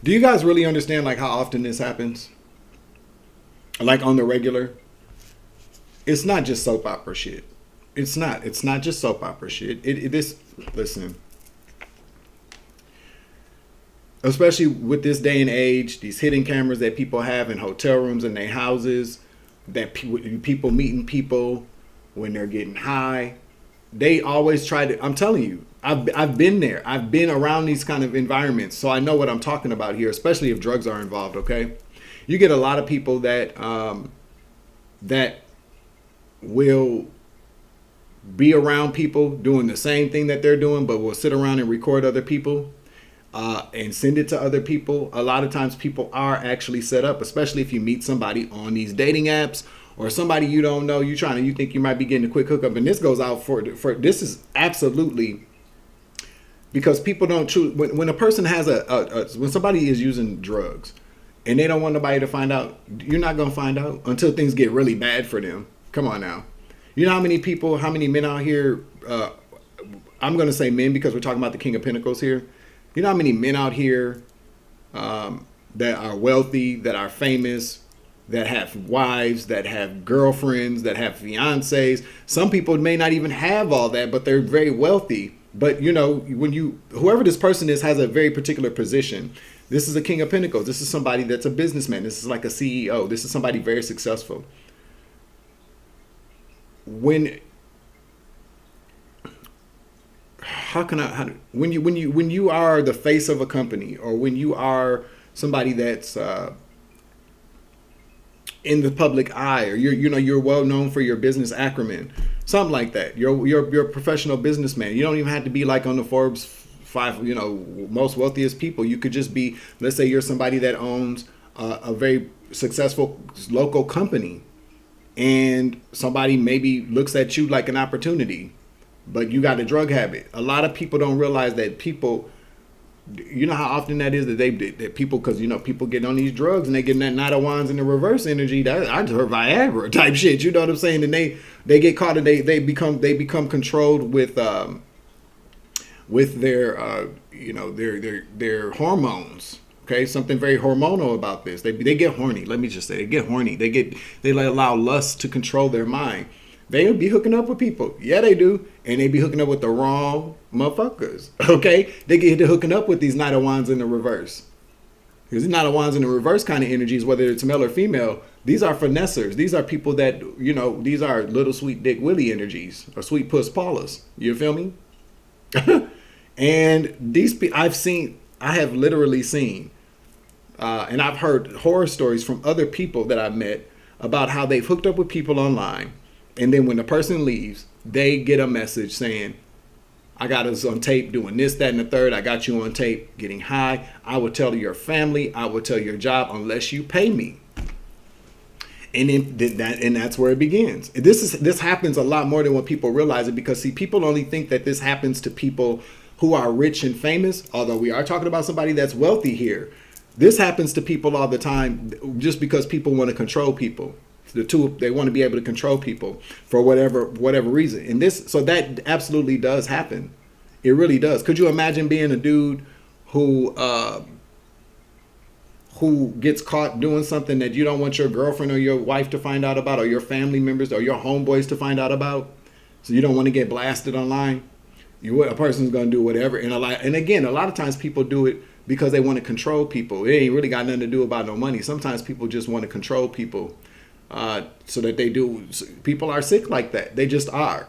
Do you guys really understand like how often this happens? Like on the regular? It's not just soap opera shit. It's not just soap opera shit. Listen. Especially with this day and age, these hidden cameras that people have in hotel rooms in their houses, that people meeting people when they're getting high. They always try to, I'm telling you, I've been there. I've been around these kind of environments, so I know what I'm talking about here, especially if drugs are involved, okay? You get a lot of people that that will be around people doing the same thing that they're doing, but will sit around and record other people and send it to other people. A lot of times people are actually set up, especially if you meet somebody on these dating apps or somebody you don't know, you think you might be getting a quick hookup. And this goes out for this is absolutely, because people don't choose, when a person has when somebody is using drugs and they don't want nobody to find out, you're not going to find out until things get really bad for them. Come on now. You know how many men out here, I'm going to say men because we're talking about the King of Pentacles here. You know how many men out here that are wealthy, that are famous, that have wives, that have girlfriends, that have fiancés. Some people may not even have all that, but they're very wealthy. But you know, whoever this person is has a very particular position. This is a King of Pentacles. This is somebody that's a businessman. This is like a CEO. This is somebody very successful. When you are the face of a company, or when you are somebody that's in the public eye, or you're well known for your business acumen, something like that. You're a professional businessman. You don't even have to be like on the Forbes 5, most wealthiest people. You could just be, let's say you're somebody that owns a very successful local company, and somebody maybe looks at you like an opportunity, but you got a drug habit. A lot of people don't realize that people, you know how often that is that people, because people get on these drugs and they get that Knight of Wands in the reverse energy. That I just heard Viagra type shit. You know what I'm saying? And they get caught and they become controlled with their their hormones. Okay, something very hormonal about this. They get horny. Let me just say, they get horny. They allow lust to control their mind. They be hooking up with people. Yeah, they do. And they be hooking up with the wrong motherfuckers. Okay? They get to hooking up with these Knight of Wands in the reverse. Because these Knight of Wands in the reverse kind of energies, whether it's male or female, these are finessers. These are people that, these are little sweet Dick Willie energies or sweet puss Paulas. You feel me? And these I have literally seen, and I've heard horror stories from other people that I've met about how they've hooked up with people online. And then when the person leaves, they get a message saying, I got us on tape doing this, that, and the third. I got you on tape getting high. I will tell your family. I will tell your job unless you pay me. And that's where it begins. This happens a lot more than what people realize it, because see, people only think that this happens to people who are rich and famous, although we are talking about somebody that's wealthy here. This happens to people all the time just because people want to control people. They want to be able to control people for whatever reason. And so that absolutely does happen. It really does. Could you imagine being a dude who gets caught doing something that you don't want your girlfriend or your wife to find out about, or your family members or your homeboys to find out about? So you don't want to get blasted online. A person's going to do whatever. And again, a lot of times people do it because they want to control people. It ain't really got nothing to do about no money. Sometimes people just want to control people. So that they do. People are sick like that. They just are.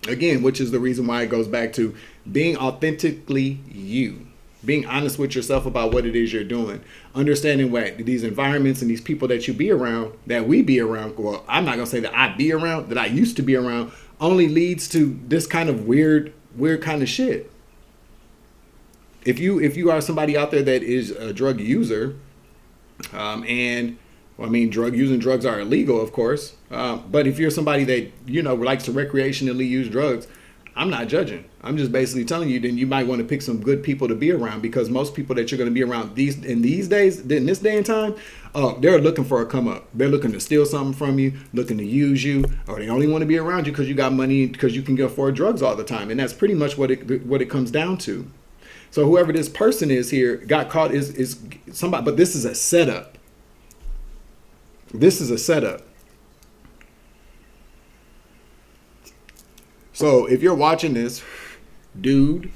Again, which is the reason why it goes back to being authentically you. Being honest with yourself about what it is you're doing. Understanding what these environments and these people that you be around, that we be around, well, I'm not going to say that I be around, that I used to be around, only leads to this kind of weird kind of shit. If you are somebody out there that is a drug user, using drugs are illegal, of course. But if you're somebody that, likes to recreationally use drugs, I'm not judging. I'm just basically telling you, then you might want to pick some good people to be around, because most people that you're going to be around in this day and time, they're looking for a come up. They're looking to steal something from you, looking to use you, or they only want to be around you because you got money, because you can afford drugs all the time. And that's pretty much what it comes down to. So whoever this person is here got caught is somebody, but this is a setup. This is a setup. So if you're watching this, dude,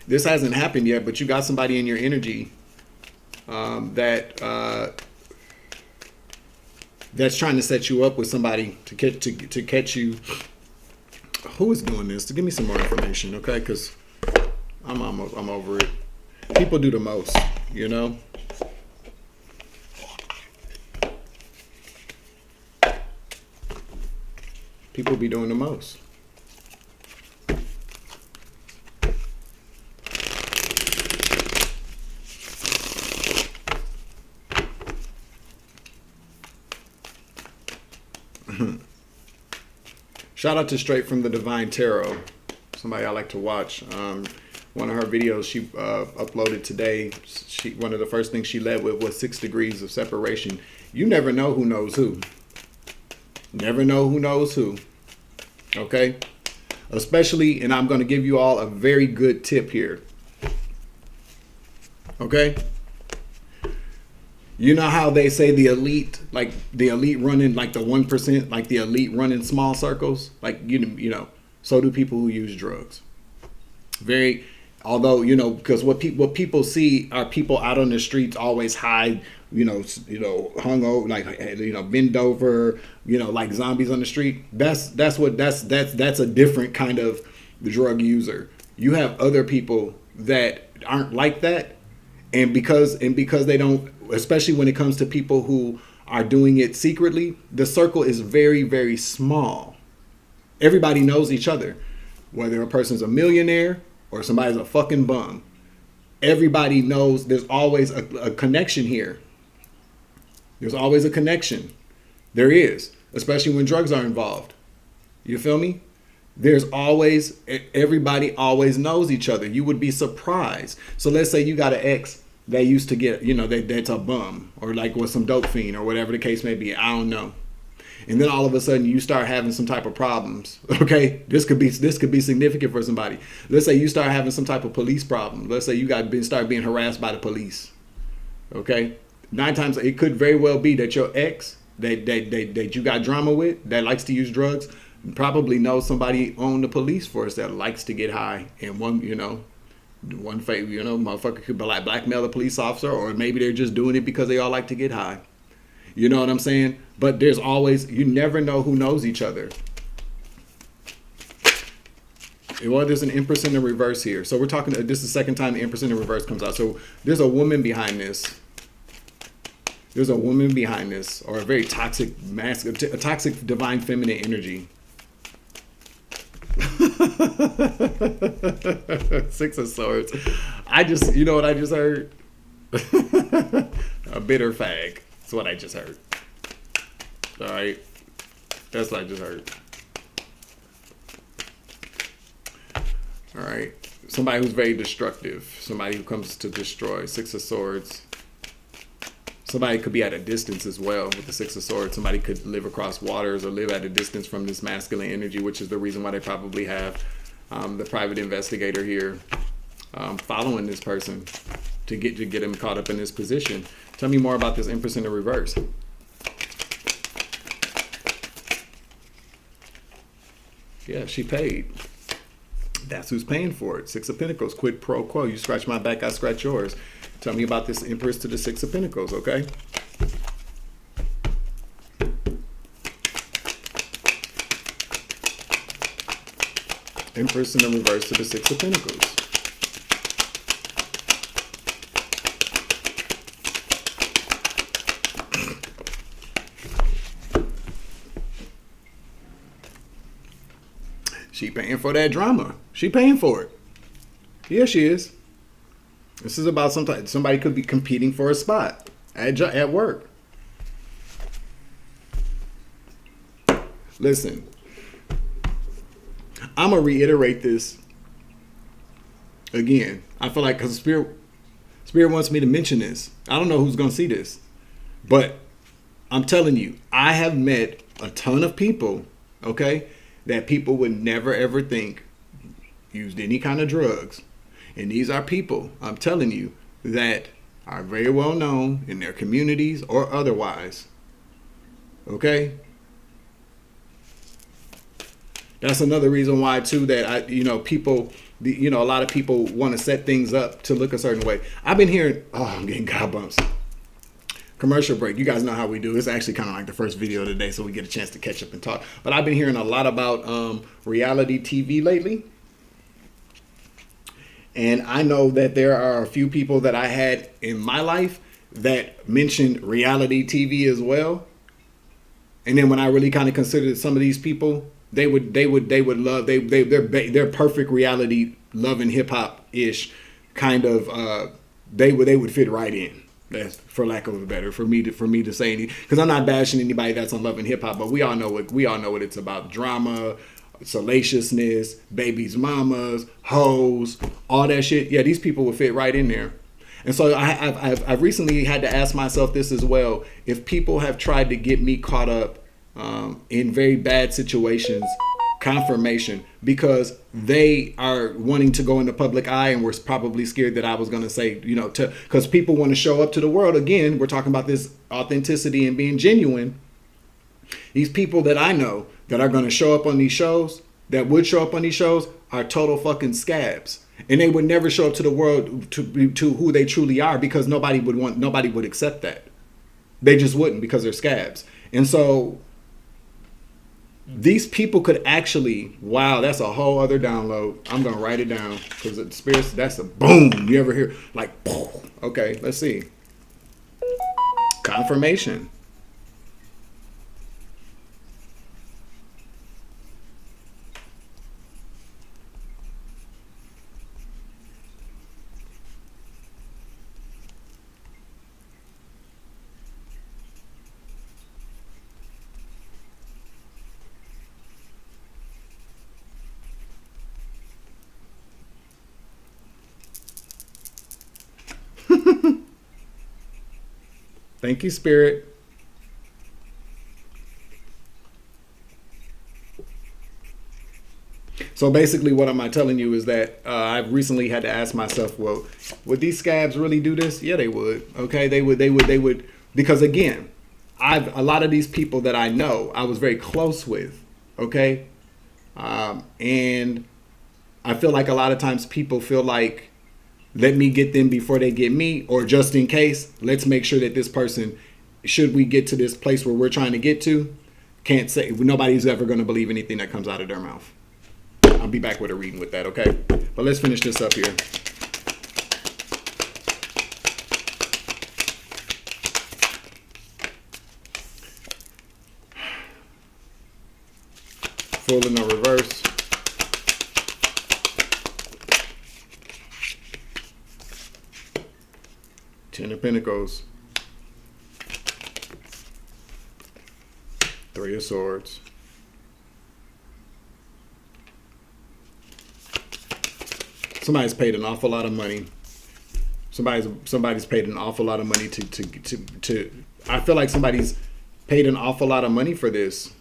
this hasn't happened yet, but you got somebody in your energy that's trying to set you up with somebody to catch you. Who is doing this? To give me some more information, okay? Because I'm over it. People do the most, People be doing the most. Shout out to Straight from the Divine Tarot. Somebody I like to watch. One of her videos she uploaded today. One of the first things she led with was 6 degrees of separation. You never know who knows who. Never know who knows who. Okay? Especially, and I'm going to give you all a very good tip here. Okay? You know how they say the elite running like the 1%, like the elite running small circles? Like, so do people who use drugs. Although, because what people see are people out on the streets always high, hung over, like, bend over, like zombies on the street. That's a different kind of drug user. You have other people that aren't like that. And because they don't, especially when it comes to people who are doing it secretly, the circle is very, very small. Everybody knows each other, whether a person's a millionaire or somebody's a fucking bum. Everybody knows there's always a connection here. There's always a connection. There is, especially when drugs are involved. You feel me? Everybody always knows each other. You would be surprised. So let's say you got an ex that used to get, that's a bum, or like with some dope fiend, or whatever the case may be. I don't know. And then all of a sudden you start having some type of problems. Okay, this could be significant for somebody. Let's say you start having some type of police problem. Let's say you start being harassed by the police. Okay, 9 times it could very well be that your ex that you got drama with, that likes to use drugs, probably knows somebody on the police force that likes to get high. And motherfucker could be like blackmail a police officer, or maybe they're just doing it because they all like to get high. You know what I'm saying? But there's always, you never know who knows each other. Well, there's an Empress in the reverse here. So we're talking, this is the second time the Empress in the reverse comes out. So there's a woman behind this. There's a woman behind this, or a very toxic, a toxic divine feminine energy. Six of Swords. You know what I just heard? A bitter fag. That's what I just heard. All right. That's what I just heard. All right. Somebody who's very destructive. Somebody who comes to destroy. Six of Swords. Somebody could be at a distance as well with the Six of Swords. Somebody could live across waters or live at a distance from this masculine energy, which is the reason why they probably have the private investigator here following this person to get him caught up in this position. Tell me more about this Empress in the reverse. Yeah, she paid. That's who's paying for it. Six of Pentacles, quid pro quo. You scratch my back, I scratch yours. Tell me about this Empress to the Six of Pentacles, okay? Empress in the reverse to the Six of Pentacles. She paying for that drama. She paying for it. Yeah, she is. This is about somebody could be competing for a spot at work. Listen, I'm going to reiterate this again. I feel like because Spirit wants me to mention this. I don't know who's going to see this. But I'm telling you, I have met a ton of people, okay, that people would never ever think used any kind of drugs. And these are people, I'm telling you, that are very well known in their communities or otherwise. Okay? That's another reason why, too, that a lot of people want to set things up to look a certain way. I've been hearing, I'm getting god bumps. Commercial break. You guys know how we do. It's actually kind of like the first video of the day, so we get a chance to catch up and talk. But I've been hearing a lot about reality TV lately. And I know that there are a few people that I had in my life that mentioned reality TV as well. And then when I really kind of considered some of these people, they would love, they're perfect reality loving hip hop ish kind of, they would fit right in. That's, for lack of a better, for me to say anything, because I'm not bashing anybody that's on loving hip hop, but we all know what it's about: drama, salaciousness, babies, mamas, hoes, all that shit. Yeah, these people would fit right in there. And so I've recently had to ask myself this as well: if people have tried to get me caught up in very bad situations, confirmation, because they are wanting to go in the public eye and were probably scared that I was going to say, because people want to show up to the world. Again, we're talking about this authenticity and being genuine. These people that I know that are going to show up on these shows, that would show up on these shows, are total fucking scabs. And they would never show up to the world to who they truly are, because nobody would accept that. They just wouldn't, because they're scabs. And so these people could actually, wow, that's a whole other download. I'm going to write it down, because the spirits, that's a boom. You ever hear like, boom. Okay, let's see. Confirmation. Thank you, Spirit. So basically what am I telling you is that I've recently had to ask myself, well, would these scabs really do this? Yeah, they would. Okay, they would. Because again, a lot of these people that I know, I was very close with. Okay. And I feel like a lot of times people feel like, let me get them before they get me, or just in case, let's make sure that this person, should we get to this place where we're trying to get to, can't say, nobody's ever going to believe anything that comes out of their mouth. I'll be back with a reading with that, okay? But let's finish this up here. Full in the reverse. Ten of Pentacles. Three of Swords. Somebody's paid an awful lot of money. Somebody's paid an awful lot of money to I feel like somebody's paid an awful lot of money for this.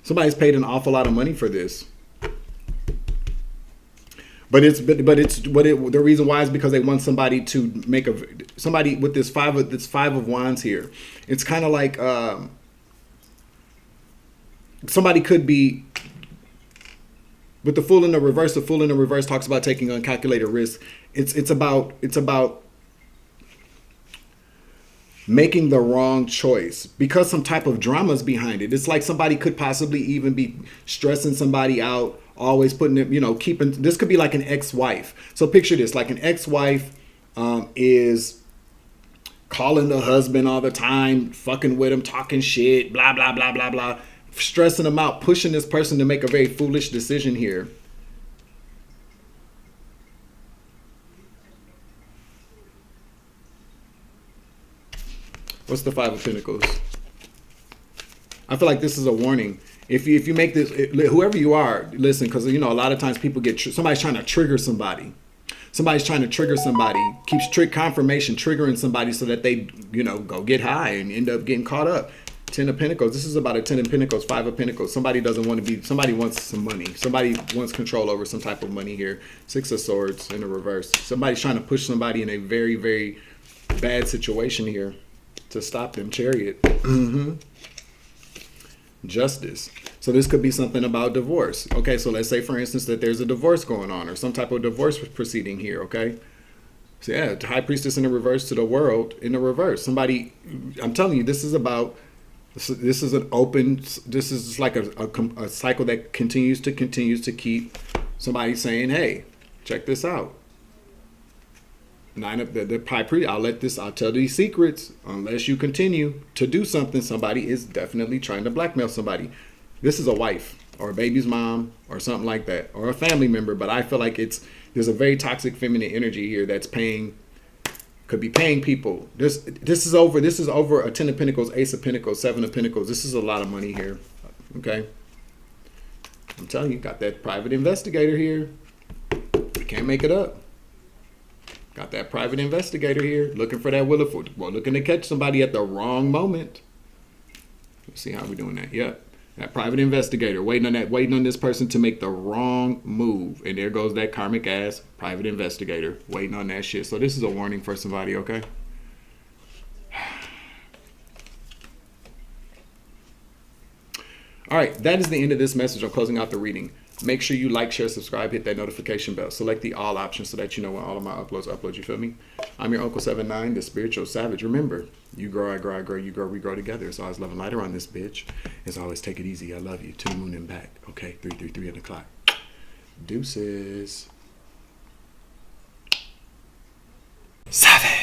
Somebody's paid an awful lot of money for this. The reason why is because they want somebody to make somebody with this five of wands here. It's kind of like somebody could be with the Fool in the reverse. The Fool in the reverse talks about taking uncalculated risks. It's about making the wrong choice because some type of drama is behind it. It's like somebody could possibly even be stressing somebody out, always putting it, keeping, this could be like an ex-wife. So picture this, like an ex-wife is calling the husband all the time, fucking with him, talking shit, blah, blah, blah, blah, blah, stressing him out, pushing this person to make a very foolish decision here. What's the Five of Pentacles? I feel like this is a warning. If you make this, whoever you are, listen, because a lot of times people get somebody's trying to trigger somebody. Somebody's trying to trigger somebody, keeps confirmation triggering somebody so that they go get high and end up getting caught up. Ten of Pentacles. This is about a Ten of Pentacles, Five of Pentacles. Somebody doesn't want to be. Somebody wants some money. Somebody wants control over some type of money here. Six of Swords in the reverse. Somebody's trying to push somebody in a very, very bad situation here to stop them. Chariot. Justice. So this could be something about divorce. Okay, so let's say, for instance, that there's a divorce going on or some type of divorce proceeding here. Okay. So yeah, High Priestess in the reverse to the World in the reverse. Somebody, I'm telling you, this is about. This is an open. This is like a cycle that continues to keep somebody saying, "Hey, check this out." Nine of the High Priest. I'll tell these secrets unless you continue to do something. Somebody is definitely trying to blackmail somebody. This is a wife or a baby's mom or something like that, or a family member. But I feel like there's a very toxic feminine energy here that's could be paying people. This is over a Ten of Pentacles, Ace of Pentacles, Seven of Pentacles. This is a lot of money here. Okay. I'm telling you, got that private investigator here. You can't make it up. Got that private investigator here looking for that looking to catch somebody at the wrong moment. Let's see how we're doing that. Yeah. That private investigator waiting on this person to make the wrong move. And there goes that karmic ass private investigator waiting on that shit. So this is a warning for somebody, okay? All right, that is the end of this message. I'm closing out the reading. Make sure you like, share, subscribe, hit that notification bell. Select the all option so that you know when all of my uploads, you feel me? I'm your Uncle 79, the Spiritual Savage. Remember, you grow, I grow, I grow, you grow, we grow together. It's always love and light around this bitch. It's always take it easy. I love you. To the moon and back. Okay, 333 on the clock. Deuces. Savage.